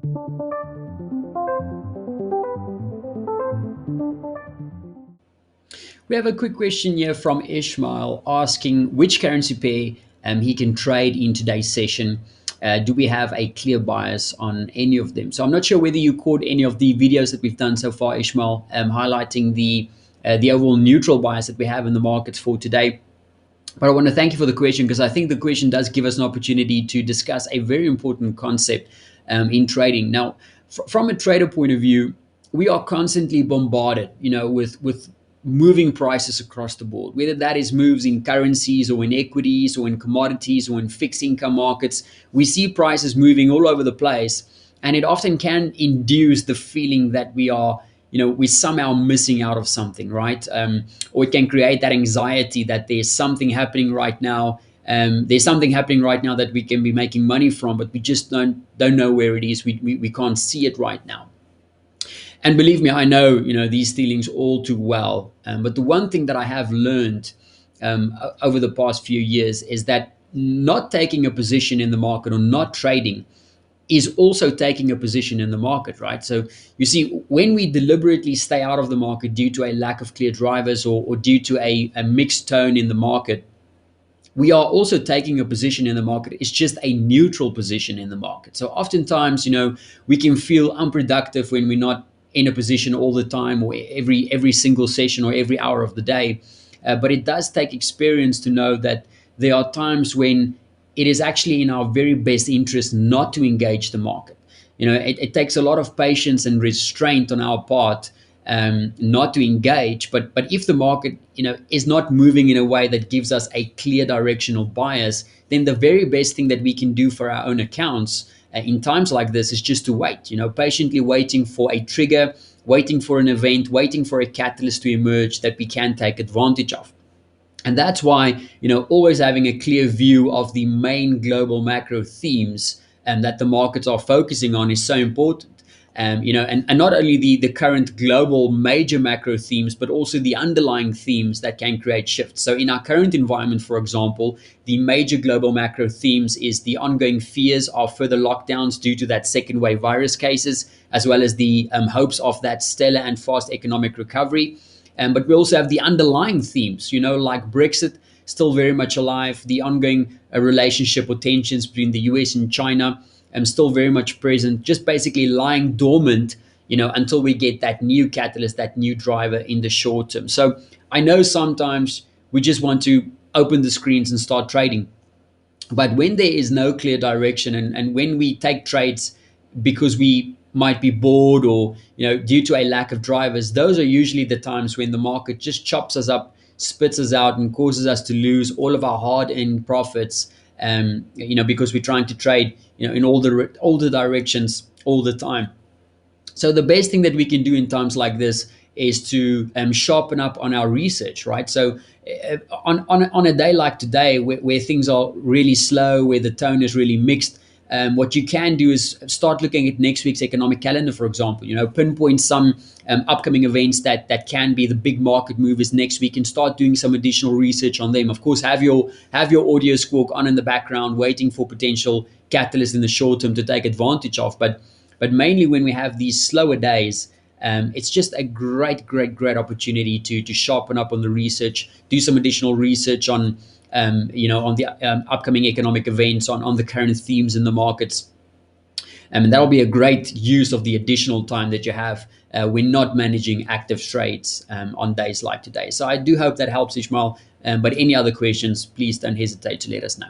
We have a quick question here from Ishmael asking which currency pair he can trade in today's session. Do we have a clear bias on any of them? So I'm not sure whether you caught any of the videos that we've done so far, Ishmael, highlighting the overall neutral bias that we have in the markets for today. But I want to thank you for the question, because I think the question does give us an opportunity to discuss a very important concept in trading. Now, from a trader point of view, we are constantly bombarded, with moving prices across the board, whether that is moves in currencies or in equities or in commodities or in fixed income markets. We see prices moving all over the place, and it often can induce the feeling that we're somehow missing out of something, right? Or it can create that anxiety that there's something happening right now. There's something happening right now that we can be making money from, but we just don't know where it is. We can't see it right now. And believe me, I know these feelings all too well. But the one thing that I have learned over the past few years is that not taking a position in the market or not trading is also taking a position in the market, right? So you see, when we deliberately stay out of the market due to a lack of clear drivers, or due to a mixed tone in the market, we are also taking a position in the market. It's just a neutral position in the market. So oftentimes, we can feel unproductive when we're not in a position all the time, or every single session, or every hour of the day. But it does take experience to know that there are times when it is actually in our very best interest not to engage the market. It takes a lot of patience and restraint on our part, not to engage. But if the market is not moving in a way that gives us a clear directional bias, then the very best thing that we can do for our own accounts in times like this is just to wait. Patiently waiting for a trigger, waiting for an event, waiting for a catalyst to emerge that we can take advantage of. And that's why, always having a clear view of the main global macro themes that the markets are focusing on is so important. And not only the current global major macro themes, but also the underlying themes that can create shifts. So in our current environment, for example, the major global macro themes is the ongoing fears of further lockdowns due to that second wave virus cases, as well as the hopes of that stellar and fast economic recovery. But we also have the underlying themes, like Brexit, still very much alive, the ongoing relationship or tensions between the US and China, still very much present, just basically lying dormant, until we get that new catalyst, that new driver in the short term. So I know sometimes we just want to open the screens and start trading. But when there is no clear direction, and when we take trades because we might be bored, or due to a lack of drivers, those are usually the times when the market just chops us up, spits us out, and causes us to lose all of our hard-earned profits. Because we're trying to trade, in all the directions all the time. So the best thing that we can do in times like this is to sharpen up on our research, right? So on a day like today, where things are really slow, where the tone is really mixed, what you can do is start looking at next week's economic calendar, for example. Pinpoint some upcoming events that can be the big market movers next week, and start doing some additional research on them. Of course, have your audio squawk on in the background, waiting for potential catalysts in the short term to take advantage of. But mainly when we have these slower days, it's just a great opportunity to sharpen up on the research, do some additional research on on the upcoming economic events, on the current themes in the markets. And that'll be a great use of the additional time that you have when not managing active trades on days like today. So I do hope that helps, Ishmael. But any other questions, please don't hesitate to let us know.